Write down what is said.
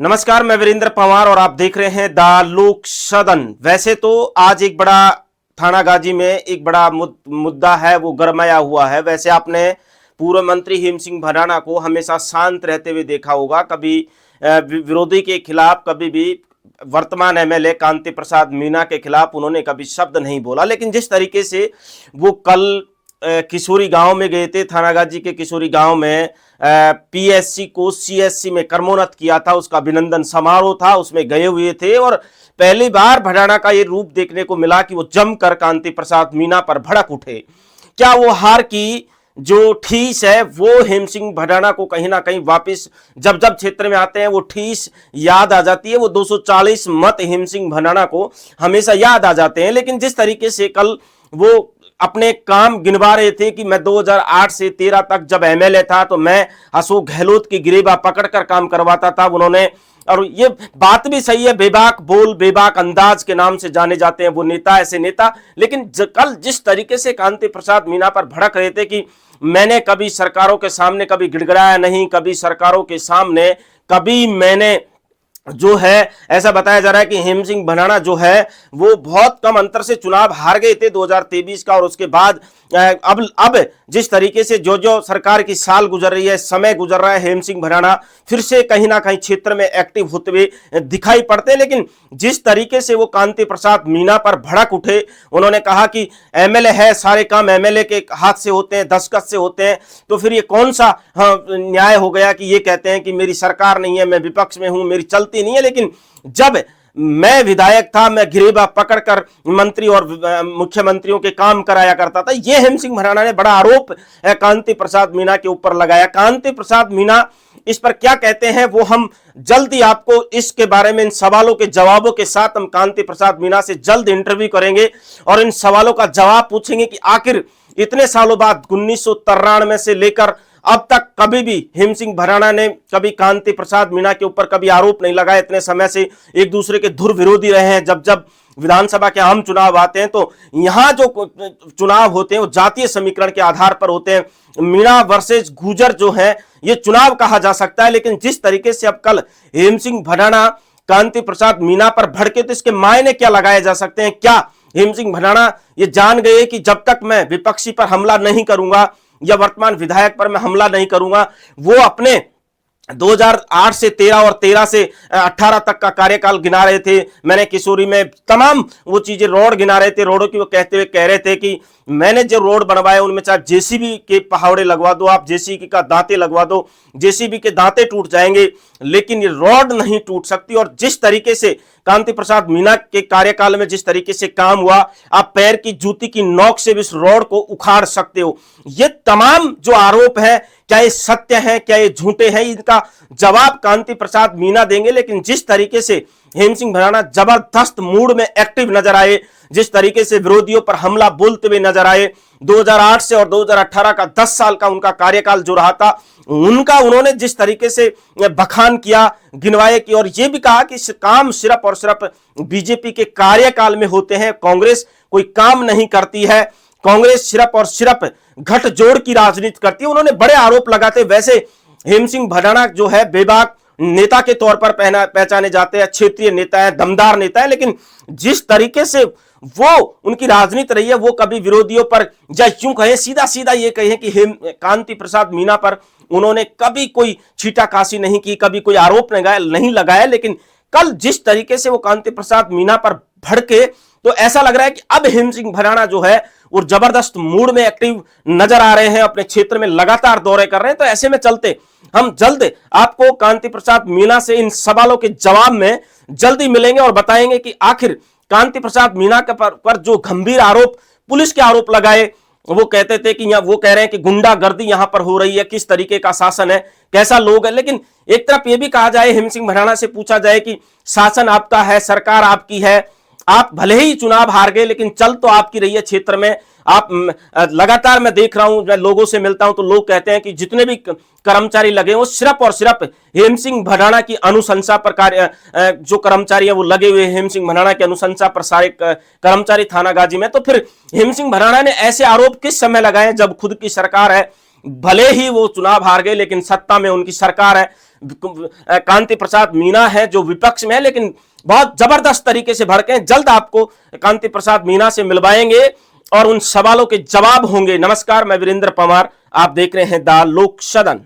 नमस्कार, मैं वीरेंद्र पंवार और आप देख रहे हैं द लोक सदन। वैसे तो आज एक बड़ा थानागाजी में एक बड़ा मुद्दा है, वो गरमाया हुआ है। वैसे आपने पूर्व मंत्री हेम सिंह भडाना को हमेशा शांत रहते हुए देखा होगा, कभी विरोधी के खिलाफ, कभी भी वर्तमान एमएलए कांति प्रसाद मीणा के खिलाफ उन्होंने कभी शब्द नहीं बोला। लेकिन जिस तरीके से वो कल किशोरी गांव में गए थे, थानागाजी के किशोरी गांव में पीएससी को सीएससी में क्रमोन्नत किया था, उसका अभिनंदन समारोह था, उसमें गए हुए थे और पहली बार भडाना का ये रूप देखने को मिला कि वो जमकर कांति प्रसाद मीणा पर भड़क उठे। क्या वो हार की जो ठीस है वो हेम सिंह भडाना को कहीं ना कहीं वापस जब जब क्षेत्र में आते हैं वो ठीस याद आ जाती है। वो 240 मत हेम सिंह भडाना को हमेशा याद आ जाते हैं। लेकिन जिस तरीके से कल वो अपने काम गिनवा रहे थे कि मैं 2008 से 13 तक जब एमएलए था तो मैं अशोक गहलोत की गिरेबा पकड़कर काम करवाता था उन्होंने, और ये बात भी सही है, बेबाक बोल बेबाक अंदाज के नाम से जाने जाते हैं वो नेता, ऐसे नेता। लेकिन कल जिस तरीके से कांति प्रसाद मीणा पर भड़क रहे थे कि मैंने कभी सरकारों के सामने कभी गिड़गिड़ाया नहीं, कभी सरकारों के सामने कभी मैंने जो है ऐसा बताया जा रहा है कि हेम सिंह भडाना जो है वो बहुत कम अंतर से चुनाव हार गए थे 2023 का। और उसके बाद अब जिस तरीके से जो जो सरकार की साल गुजर रही है, समय गुजर रहा है, हेम सिंह भडाना फिर से कहीं ना कहीं क्षेत्र में एक्टिव होते हुए दिखाई पड़ते हैं। लेकिन जिस तरीके से वो कांति प्रसाद मीणा पर भड़क उठे, उन्होंने कहा कि एमएलए है, सारे काम एमएलए के हाथ से होते हैं, दस्तखत से होते हैं, तो फिर ये कौन सा न्याय हो गया कि ये कहते हैं कि मेरी सरकार नहीं है, मैं विपक्ष में हूं, मेरी चलती नहीं है। लेकिन जब मैं विधायक था, मैं गिरेबा पकड़कर मंत्री और मुख्यमंत्रियों के काम कराया करता था। यह हेम सिंह भडाना ने बड़ा आरोप कांति प्रसाद मीणा के ऊपर लगाया। कांति प्रसाद मीणा इस पर क्या कहते हैं वो हम जल्दी आपको इसके बारे में इन सवालों के जवाबों के साथ हम कांति प्रसाद मीणा से जल्द इंटरव्यू करेंगे और इन सवालों का जवाब पूछेंगे कि आखिर इतने सालों बाद 1993 से लेकर अब तक कभी भी हेम सिंह भडाना ने कभी कांति प्रसाद मीणा के ऊपर कभी आरोप नहीं लगाया। इतने समय से एक दूसरे के धुर विरोधी रहे हैं। जब जब विधानसभा के आम चुनाव आते हैं तो यहां जो चुनाव होते हैं वो जातीय समीकरण के आधार पर होते हैं। मीणा वर्सेस गुर्जर जो है ये चुनाव कहा जा सकता है। लेकिन जिस तरीके से अब कल हेम सिंह भडाना कांति प्रसाद मीणा पर भड़के तो इसके मायने क्या लगाए जा सकते हैं? क्या हेम सिंह भडाना ये जान गए कि जब तक मैं विपक्षी पर हमला नहीं करूंगा या वर्तमान विधायक पर मैं हमला नहीं करूंगा, वो अपने 2008 से 13 और 13 से 18 तक का कार्यकाल गिना रहे थे। मैंने किशोरी में तमाम वो चीजें रोड गिना रहे थे, रोडों की वो कहते हुए कह रहे थे कि मैंने जो रोड बनवाए उनमें चाहे जेसीबी के पहाड़े लगवा दो, आप जेसीबी का दांते लगवा दो, जेसीबी के दांते टूट जाएंगे लेकिन ये रोड नहीं टूट सकती। और जिस तरीके से कांति प्रसाद मीणा के कार्यकाल में जिस तरीके से काम हुआ, आप पैर की जूती की नोक से भी इस रोड को उखाड़ सकते हो। ये तमाम जो आरोप है, क्या ये सत्य है, क्या ये झूठे हैं, इनका जवाब कांति प्रसाद मीणा देंगे। लेकिन जिस तरीके से हेम सिंह भडाना जबरदस्त मूड में एक्टिव नजर आए, जिस तरीके से विरोधियों पर हमला बोलते हुए नजर आए, 2008 से और 2018 का 10 साल का उनका कार्यकाल जो रहा था उनका उन्होंने जिस तरीके से बखान किया, गिनवाए की, और यह भी कहा कि काम सिर्फ और सिर्फ बीजेपी के कार्यकाल में होते हैं, कांग्रेस कोई काम नहीं करती है, कांग्रेस सिर्फ और सिर्फ गठजोड़ की राजनीति करती है। उन्होंने बड़े आरोप लगाते। वैसे हेम सिंह भडाना जो है बेबाक नेता के तौर पर पहचाने जाते हैं, क्षेत्रीय नेता है, दमदार नेता है, लेकिन जिस तरीके से वो उनकी राजनीति रही है वो कभी विरोधियों पर, या यूं कहें सीधा सीधा ये कहें कि कांति प्रसाद मीणा पर उन्होंने कभी कोई छीटाकाशी नहीं की, कभी कोई आरोप नहीं लगाया। लेकिन कल जिस तरीके से वो कांति प्रसाद मीणा पर भड़के तो ऐसा लग रहा है कि अब हेम सिंह भडाना जो है वो जबरदस्त मूड में एक्टिव नजर आ रहे हैं, अपने क्षेत्र में लगातार दौरे कर रहे हैं। तो ऐसे में चलते हम जल्द आपको कांति प्रसाद मीणा से इन सवालों के जवाब में जल्दी मिलेंगे और बताएंगे कि आखिर कांति प्रसाद मीणा के पर जो गंभीर आरोप, पुलिस के आरोप लगाए, वो कहते थे कि वो कह रहे हैं कि गुंडागर्दी यहां पर हो रही है, किस तरीके का शासन है, कैसा लोग है। लेकिन एक तरफ यह भी कहा जाए, हेम सिंह भडाना से पूछा जाए कि शासन आपका है, सरकार आपकी है, आप भले ही चुनाव हार गए लेकिन चल तो आपकी रही है क्षेत्र में। आप लगातार मैं देख रहा हूं, मैं लोगों से मिलता हूं तो लोग कहते हैं कि जितने भी कर्मचारी लगे वो सिर्फ और सिर्फ हेम सिंह भडाना की अनुशंसा पर कार्य, जो कर्मचारी है वो लगे हुए हेम सिंह भडाना की अनुशंसा पर सारे कर्मचारी थानागाजी में। तो फिर हेम सिंह भडाना ने ऐसे आरोप किस समय लगाए जब खुद की सरकार है, भले ही वो चुनाव हार गए लेकिन सत्ता में उनकी सरकार है। कांति प्रसाद मीना है जो विपक्ष में है लेकिन बहुत जबरदस्त तरीके से भड़के हैं। जल्द आपको कांति प्रसाद मीना से मिलवाएंगे और उन सवालों के जवाब होंगे। नमस्कार, मैं वीरेंद्र पंवार, आप देख रहे हैं द लोक सदन।